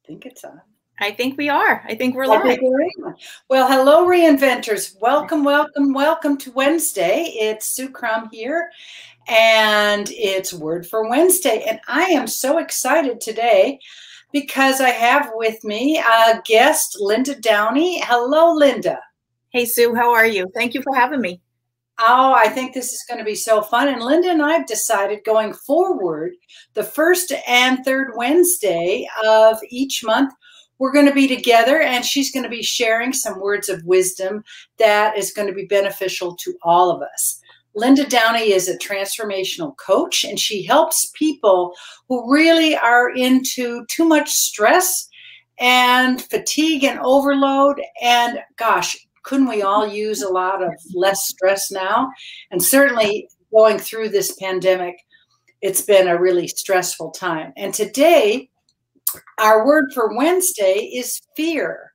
Think it's on. I think we are. I think we're I live. think we're in. Well, hello, reinventors. Welcome, welcome, welcome to Wednesday. It's Sue Crum here, and it's Word for Wednesday. And I am so excited today because I have with me a guest, Linda Downey. Hello, Linda. Hey, Sue, how are you? Thank you for having me. Oh, I think this is going to be so fun. And Linda and I have decided going forward, the first and third Wednesday of each month, we're going to be together and she's going to be sharing some words of wisdom that is going to be beneficial to all of us. Linda Downey is a transformational coach and she helps people who really are into too much stress and fatigue and overload. And gosh, couldn't we all use a lot of less stress now? And certainly going through this pandemic, it's been a really stressful time. And today, our word for Wednesday is fear.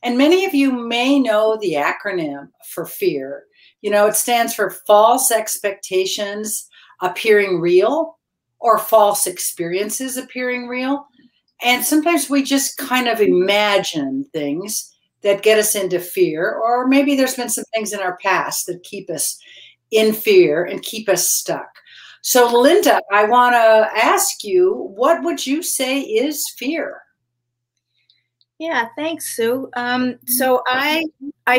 And many of you may know the acronym for fear. You know, it stands for false expectations appearing real or false experiences appearing real. And sometimes we just kind of imagine things that get us into fear, or maybe there's been some things in our past that keep us in fear and keep us stuck. So Linda, I want to ask you, what would you say is fear? Yeah, thanks, Sue. So I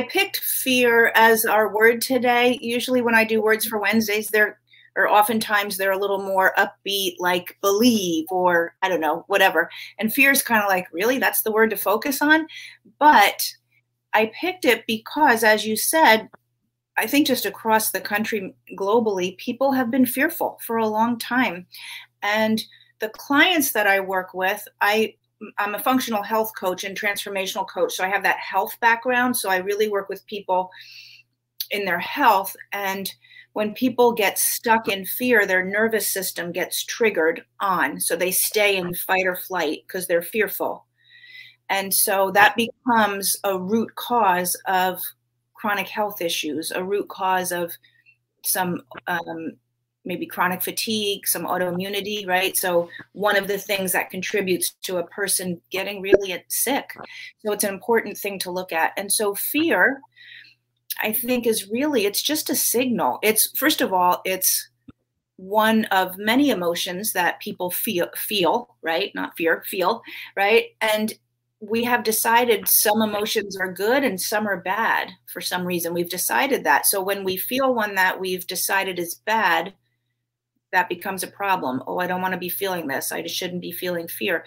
picked fear as our word today. Usually when I do words for Wednesdays, oftentimes they're a little more upbeat, like believe, or I don't know, whatever. And fear is kind of like, really, that's the word to focus on? But I picked it because, as you said, I think just across the country, globally, people have been fearful for a long time. And the clients that I work with, I'm a functional health coach and transformational coach. So I have that health background. So I really work with people in their health. And when people get stuck in fear, their nervous system gets triggered on. So they stay in fight or flight because they're fearful. And so that becomes a root cause of chronic health issues, a root cause of some maybe chronic fatigue, some autoimmunity, right? So one of the things that contributes to a person getting really sick. So it's an important thing to look at. And so fear, I think, is really, it's just a signal. It's, first of all, it's one of many emotions that people feel, right? Not fear, feel, right? And we have decided some emotions are good and some are bad for some reason. We've decided that. So when we feel one that we've decided is bad, that becomes a problem. Oh, I don't want to be feeling this. I just shouldn't be feeling fear.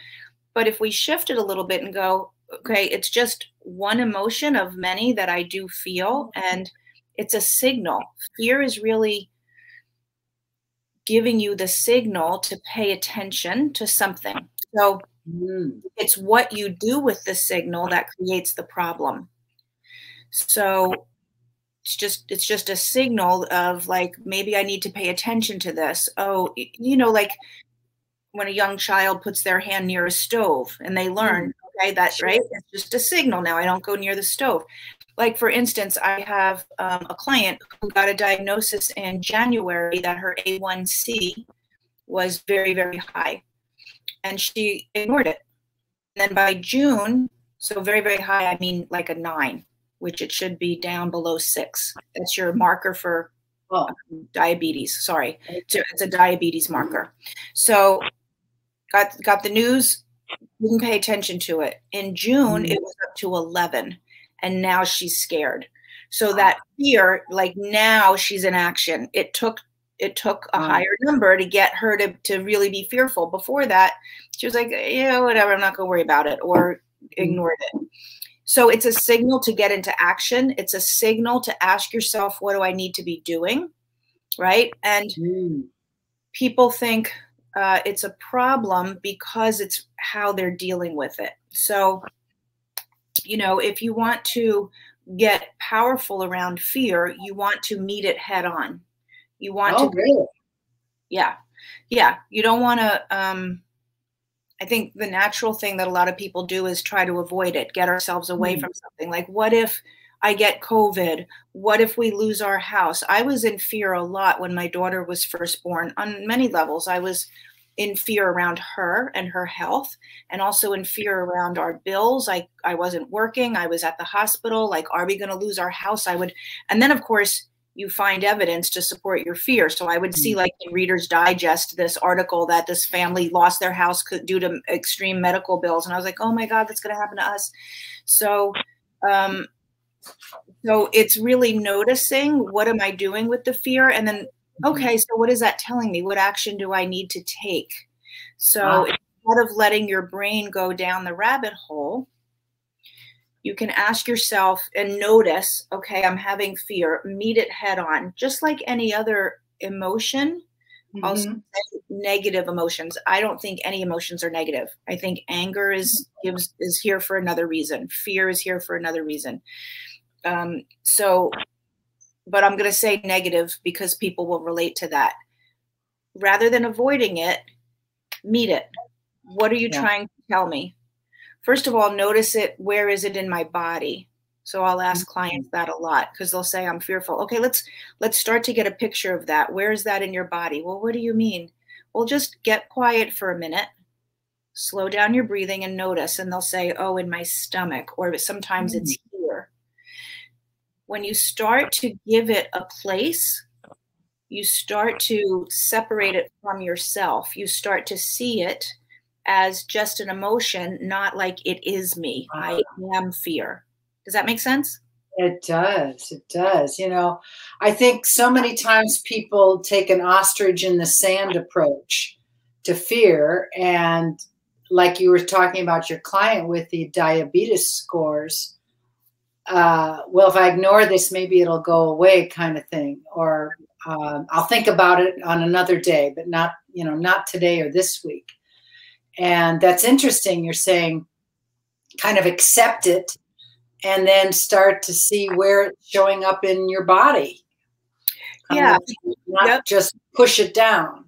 But if we shift it a little bit and go, okay, it's just one emotion of many that I do feel, and it's a signal. Fear is really giving you the signal to pay attention to something. So it's what you do with the signal that creates the problem. So it's just a signal of like, maybe I need to pay attention to this. Oh, you know, like when a young child puts their hand near a stove and they learn, okay, that's right. It's just a signal. Now I don't go near the stove. Like, for instance, I have a client who got a diagnosis in January that her A1C was very, very high. And she ignored it. And then by June, so very, very high, I mean like a 9, which it should be down below 6. That's your marker for diabetes. Sorry, it's a diabetes marker. So got the news, didn't pay attention to it. In June, it was up to 11, and now she's scared. So that fear, like now she's in action. It took a higher number to get her to really be fearful. Before that, she was like, yeah, whatever, I'm not going to worry about it, or ignored it. So it's a signal to get into action. It's a signal to ask yourself, what do I need to be doing? Right? And people think it's a problem because it's how they're dealing with it. So, you know, if you want to get powerful around fear, you want to meet it head on. You want to, really? Yeah. You don't want to, I think the natural thing that a lot of people do is try to avoid it, get ourselves away from something. Like, what if I get COVID? What if we lose our house? I was in fear a lot when my daughter was first born on many levels. I was in fear around her and her health, and also in fear around our bills. I wasn't working. I was at the hospital. Like, are we going to lose our house? And then of course you find evidence to support your fear. So I would see, like, in Reader's Digest, this article that this family lost their house due to extreme medical bills. And I was like, oh my God, that's going to happen to us. So, so it's really noticing, what am I doing with the fear? And then, okay, so what is that telling me? What action do I need to take? So instead of letting your brain go down the rabbit hole, you can ask yourself and notice, okay, I'm having fear, meet it head on, just like any other emotion. Also, negative emotions. I don't think any emotions are negative. I think anger is here for another reason. Fear is here for another reason. But I'm going to say negative because people will relate to that. Rather than avoiding it, meet it. What are you trying to tell me? First of all, notice it. Where is it in my body? So I'll ask clients that a lot, because they'll say, I'm fearful. Okay, let's start to get a picture of that. Where is that in your body? Well, what do you mean? Well, just get quiet for a minute, slow down your breathing and notice. And they'll say, oh, in my stomach, or sometimes it's here. When you start to give it a place, you start to separate it from yourself. You start to see it as just an emotion, not like it is me. I am fear. Does that make sense? It does. It does. You know, I think so many times people take an ostrich in the sand approach to fear. And like you were talking about your client with the diabetes scores, well, if I ignore this, maybe it'll go away, kind of thing. Or I'll think about it on another day, but not, you know, not today or this week. And that's interesting. You're saying kind of accept it and then start to see where it's showing up in your body. Yeah. Not just push it down.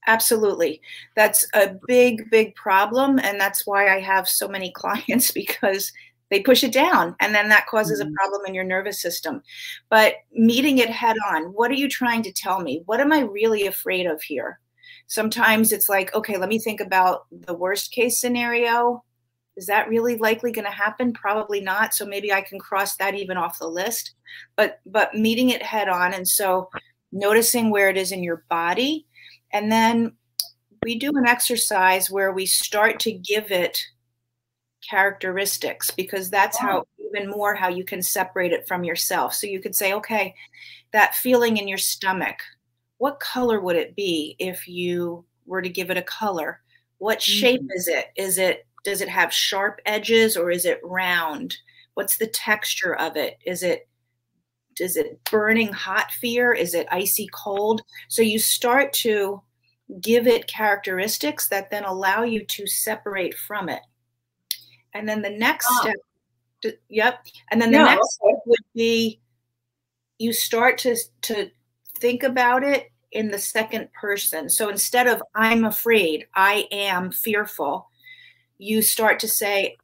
Absolutely. That's a big, big problem. And that's why I have so many clients, because they push it down, and then that causes a problem in your nervous system. But meeting it head on, what are you trying to tell me? What am I really afraid of here? Sometimes it's like, okay, let me think about the worst case scenario. Is that really likely going to happen? Probably not. So maybe I can cross that even off the list. But meeting it head on. And so noticing where it is in your body. And then we do an exercise where we start to give it characteristics, because that's how you can separate it from yourself. So you could say, okay, that feeling in your stomach, what color would it be if you were to give it a color? What shape is it? Does it have sharp edges, or is it round? What's the texture of it? Is it burning hot fear? Is it icy cold? So you start to give it characteristics that then allow you to separate from it. And then the next step, and then the next step would be, you start to think about it in the second person. So instead of I'm afraid, I am fearful, you start to say,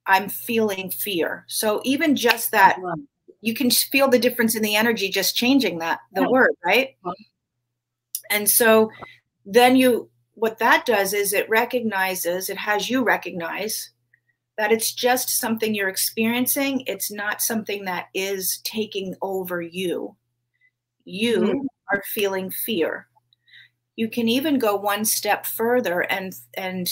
I'm feeling fear. So even just that, you can feel the difference in the energy, just changing the word, right? And so then what that does is it has you recognize that it's just something you're experiencing. It's not something that is taking over you. You are feeling fear. You can even go one step further and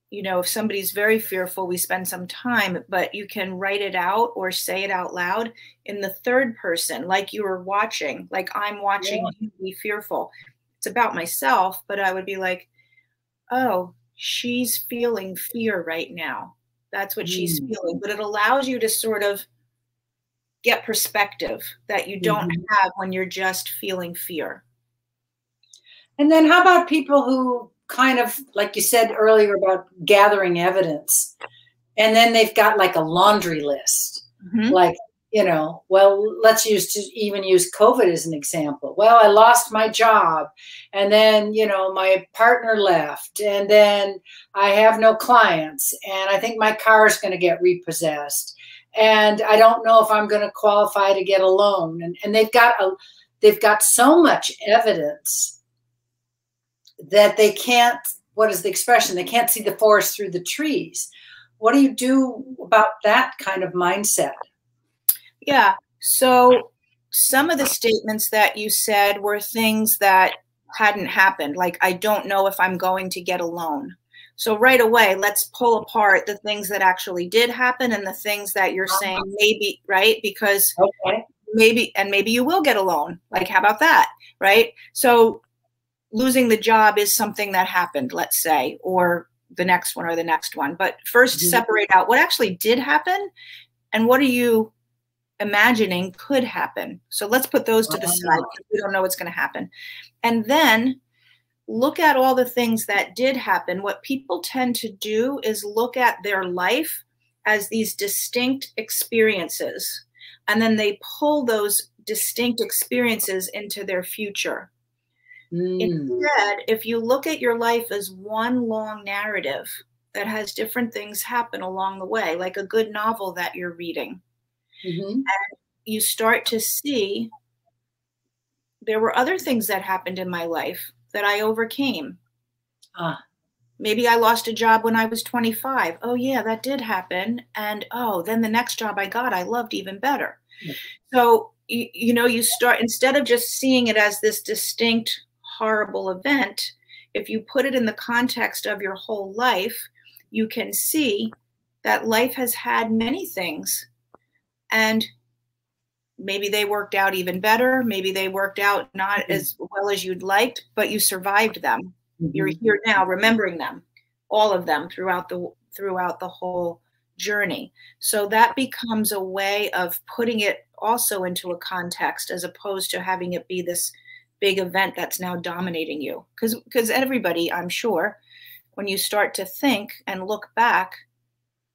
you know, if somebody's very fearful, we spend some time, but you can write it out or say it out loud in the third person, like you were watching, like I'm watching you be fearful. It's about myself, but I would be like, oh, she's feeling fear right now. That's what she's feeling. But it allows you to sort of get perspective that you don't have when you're just feeling fear. And then how about people who kind of, like you said earlier about gathering evidence, and then they've got like a laundry list, like, you know, well, let's use COVID as an example. Well, I lost my job, and then, you know, my partner left, and then I have no clients, and I think my car is going to get repossessed, and I don't know if I'm going to qualify to get a loan. And they've got so much evidence that they can't what is the expression? They can't see the forest through the trees. What do you do about that kind of mindset? Yeah. So some of the statements that you said were things that hadn't happened. Like, I don't know if I'm going to get a loan. So right away, let's pull apart the things that actually did happen and the things that you're saying maybe, right? Because maybe you will get a loan. Like, how about that? Right? So losing the job is something that happened, let's say, or the next one or the next one. But first, separate out what actually did happen and what are you imagining could happen. So let's put those to the side because we don't know what's going to happen. And then look at all the things that did happen. What people tend to do is look at their life as these distinct experiences, and then they pull those distinct experiences into their future. Instead, if you look at your life as one long narrative that has different things happen along the way, like a good novel that you're reading, and you start to see there were other things that happened in my life that I overcame. Maybe I lost a job when I was 25. Oh yeah, that did happen. And oh, then the next job I got, I loved even better. So, you know, you start, instead of just seeing it as this distinct, horrible event, if you put it in the context of your whole life, you can see that life has had many things. And maybe they worked out even better. Maybe they worked out not as well as you'd liked, but you survived them. You're here now, remembering them, all of them throughout the whole journey. So that becomes a way of putting it also into a context, as opposed to having it be this big event that's now dominating you. Because everybody, I'm sure, when you start to think and look back,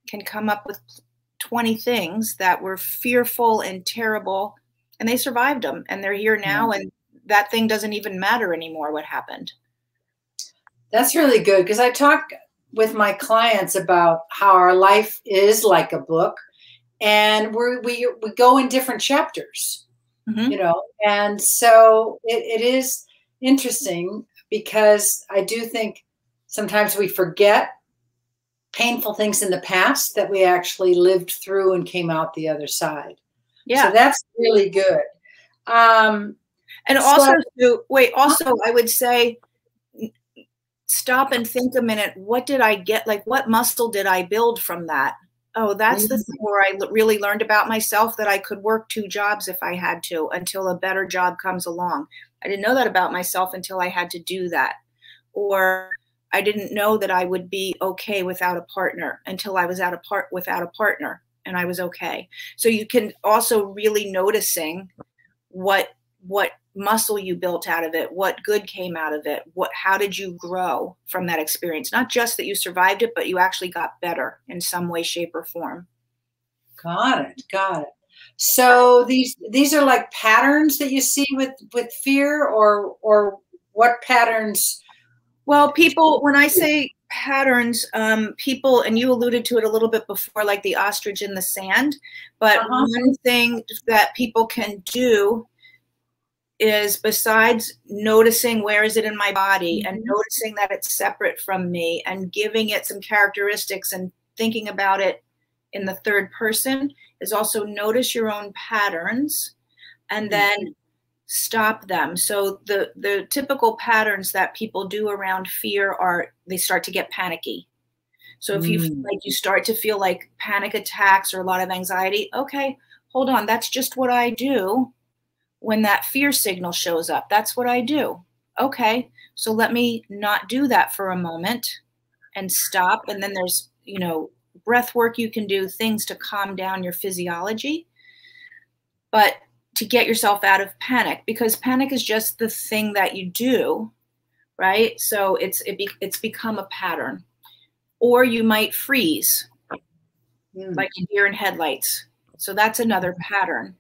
can come up with 20 things that were fearful and terrible, and they survived them, and they're here now, and that thing doesn't even matter anymore, what happened. That's really good, because I talk with my clients about how our life is like a book, and we go in different chapters, you know, and so it is interesting, because I do think sometimes we forget painful things in the past that we actually lived through and came out the other side. Yeah. So that's really good. And also, also I would say, stop and think a minute. What did I get? Like, what muscle did I build from that? Oh, that's the thing where I really learned about myself, that I could work 2 jobs if I had to, until a better job comes along. I didn't know that about myself until I had to do that. Or I didn't know that I would be okay without a partner until I was without a partner, and I was okay. So you can also really noticing what muscle you built out of it, what good came out of it, how did you grow from that experience? Not just that you survived it, but you actually got better in some way, shape, or form. Got it. So these are like patterns that you see with fear, or what patterns? Well, people, when I say patterns, people, and you alluded to it a little bit before, like the ostrich in the sand, but one thing that people can do is, besides noticing where is it in my body and noticing that it's separate from me and giving it some characteristics and thinking about it in the third person, is also notice your own patterns and then stop them. So the typical patterns that people do around fear are, they start to get panicky. So if you feel like you start to feel like panic attacks or a lot of anxiety, okay, hold on, that's just what I do. When that fear signal shows up, that's what I do. Okay, so let me not do that for a moment and stop. And then there's, you know, breath work you can do, things to calm down your physiology, but to get yourself out of panic, because panic is just the thing that you do, right? So it's become a pattern. Or you might freeze, like a deer in headlights. So that's another pattern.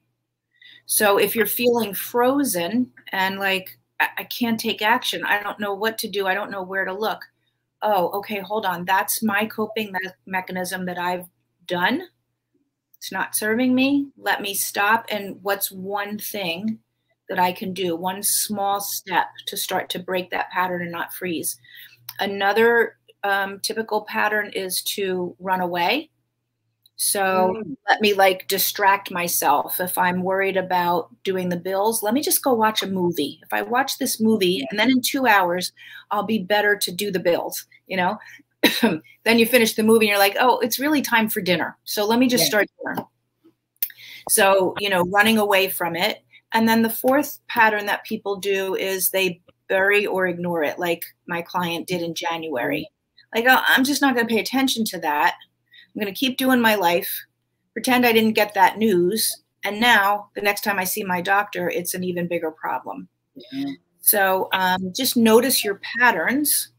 So if you're feeling frozen and like, I can't take action, I don't know what to do, I don't know where to look. Oh, okay, hold on. That's my coping mechanism that I've done. It's not serving me. Let me stop. And what's one thing that I can do, one small step to start to break that pattern and not freeze? Another typical pattern is to run away. So let me like distract myself. If I'm worried about doing the bills, let me just go watch a movie. If I watch this movie and then in 2 hours, I'll be better to do the bills, you know? Then you finish the movie and you're like, oh, it's really time for dinner. So let me just start dinner. So, you know, running away from it. And then the fourth pattern that people do is they bury or ignore it, like my client did in January. Like, oh, I'm just not going to pay attention to that. I'm going to keep doing my life, pretend I didn't get that news. And now the next time I see my doctor, it's an even bigger problem. So just notice your patterns.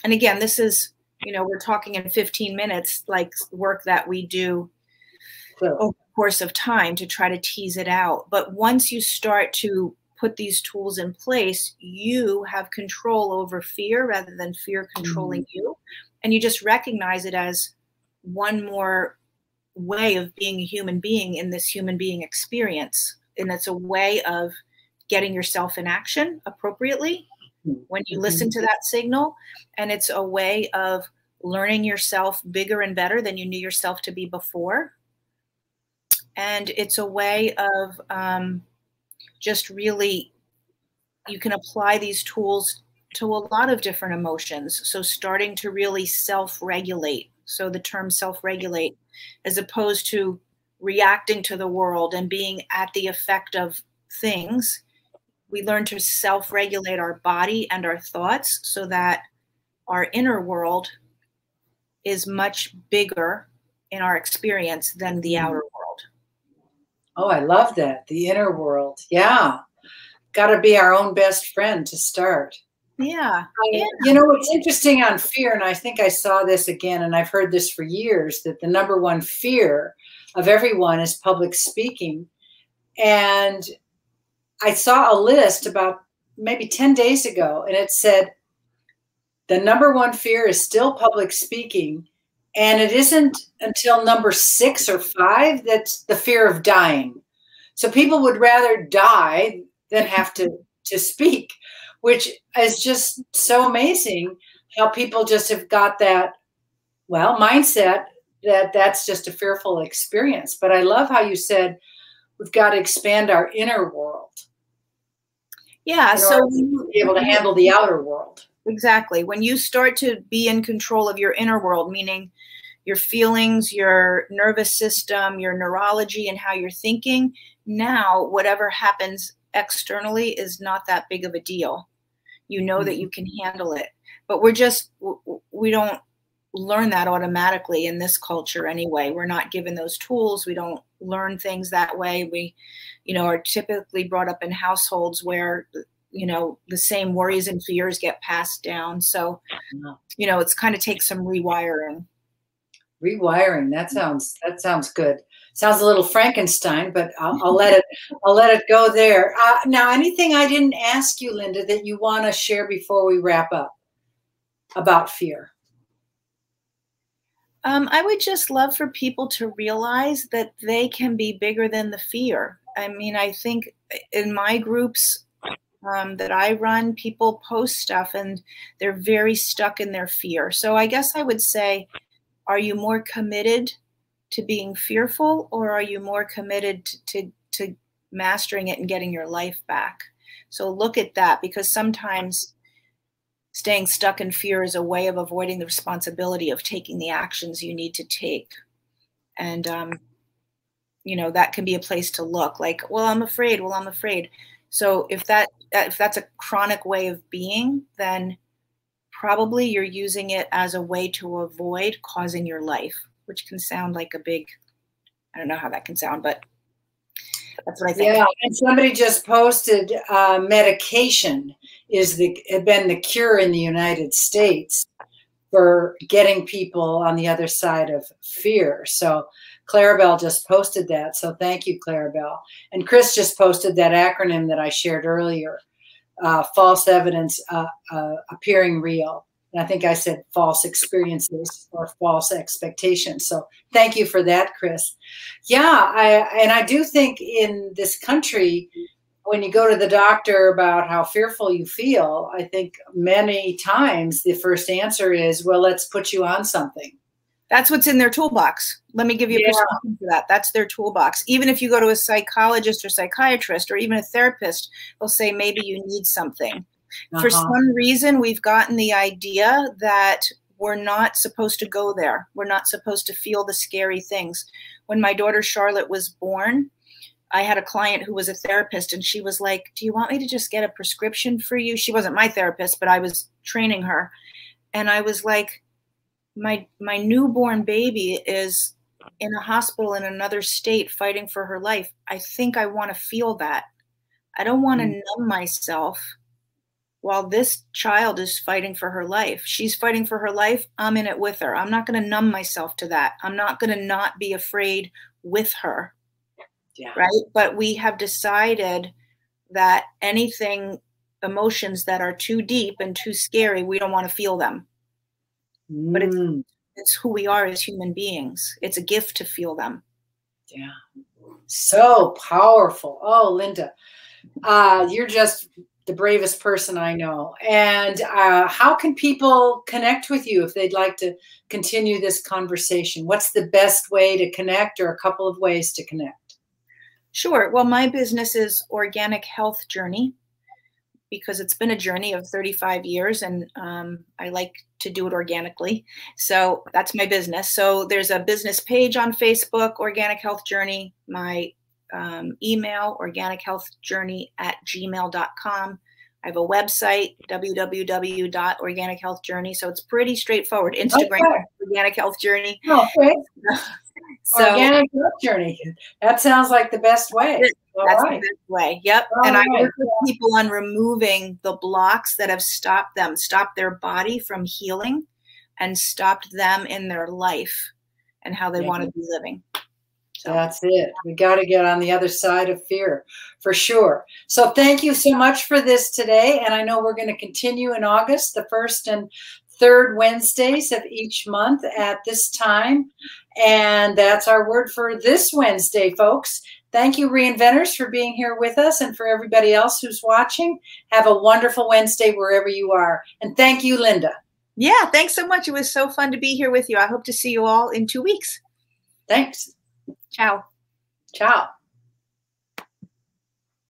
And again, this is, you know, we're talking in 15 minutes, like work that we do over the course of time to try to tease it out. But once you start to put these tools in place, you have control over fear rather than fear controlling you. And you just recognize it as one more way of being a human being in this human being experience. And it's a way of getting yourself in action appropriately when you listen to that signal. And it's a way of learning yourself bigger and better than you knew yourself to be before. And it's a way of just really, you can apply these tools to a lot of different emotions. So starting to really self-regulate. So the term self-regulate, as opposed to reacting to the world and being at the effect of things, we learn to self-regulate our body and our thoughts so that our inner world is much bigger in our experience than the outer world. Oh, I love that. The inner world. Yeah. Got to be our own best friend to start. Yeah. You know, what's interesting on fear, and I think I saw this again, and I've heard this for years, that the number one fear of everyone is public speaking. And I saw a list about maybe 10 days ago, and it said the number one fear is still public speaking. And it isn't until number 6 or 5 that's the fear of dying. So people would rather die than have to speak, which is just so amazing how people just have got that, well, mindset that that's just a fearful experience. But I love how you said we've got to expand our inner world. Yeah, so to be able to handle the outer world. Exactly. When you start to be in control of your inner world, meaning your feelings, your nervous system, your neurology, and how you're thinking, now whatever happens externally is not that big of a deal. You know that you can handle it. But we don't learn that automatically in this culture anyway. We're not given those tools. We don't learn things that way. We, you know, are typically brought up in households where, you know, the same worries and fears get passed down. So, you know, it's kind of takes some rewiring. Rewiring. That sounds good. Sounds a little Frankenstein, but I'll let it go there. Now, anything I didn't ask you, Linda, that you want to share before we wrap up about fear? I would just love for people to realize that they can be bigger than the fear. I mean, I think in my groups that I run, people post stuff and they're very stuck in their fear. So I guess I would say, are you more committed to being fearful, or are you more committed to mastering it and getting your life back? So look at that, because sometimes staying stuck in fear is a way of avoiding the responsibility of taking the actions you need to take. And, you know, that can be a place to look like, well, I'm afraid. Well, I'm afraid. So if that's a chronic way of being, then probably you're using it as a way to avoid causing your life, which can sound like a big, I don't know how that can sound, but that's what I think. Yeah, and somebody just posted medication had been the cure in the United States for getting people on the other side of fear. So Clarabelle just posted that. So thank you, Clarabelle. And Chris just posted that acronym that I shared earlier, false evidence appearing real. And I think I said false experiences or false expectations. So thank you for that, Chris. Yeah, I do think in this country, when you go to the doctor about how fearful you feel, I think many times the first answer is, well, let's put you on something. That's what's in their toolbox. Let me give you a prescription for that. That's their toolbox. Even if you go to a psychologist or psychiatrist or even a therapist, they'll say maybe you need something. For some reason, we've gotten the idea that we're not supposed to go there. We're not supposed to feel the scary things. When my daughter Charlotte was born, I had a client who was a therapist, and she was like, do you want me to just get a prescription for you? She wasn't my therapist, but I was training her. And I was like, my newborn baby is in a hospital in another state fighting for her life. I think I want to feel that. I don't want to numb myself while this child is fighting for her life. She's fighting for her life. I'm in it with her. I'm not going to numb myself to that. I'm not going to not be afraid with her. Yeah. Right. But we have decided that anything, emotions that are too deep and too scary, we don't want to feel them. But it's who we are as human beings. It's a gift to feel them. Yeah. So powerful. Oh, Linda, you're just the bravest person I know. And how can people connect with you if they'd like to continue this conversation? What's the best way to connect, or a couple of ways to connect? Sure. Well, my business is Organic Health Journey, because it's been a journey of 35 years, and I like to do it organically. So that's my business. So there's a business page on Facebook, Organic Health Journey, my email, organichealthjourney@gmail.com. I have a website, www.organichealthjourney. So it's pretty straightforward. Instagram, Organic Health Journey. Okay. So, Organic Health Journey. That sounds like the best way. That's the best way. Yep. And I work with people on removing the blocks that have stopped their body from healing and stopped them in their life and how they want to be living. So that's it. We got to get on the other side of fear, for sure. So thank you so much for this today. And I know we're going to continue in August, the 1st and 3rd Wednesdays of each month at this time. And that's our word for this Wednesday, folks. Thank you, Reinventors, for being here with us, and for everybody else who's watching. Have a wonderful Wednesday wherever you are. And thank you, Linda. Yeah, thanks so much. It was so fun to be here with you. I hope to see you all in 2 weeks. Thanks. Ciao. Ciao.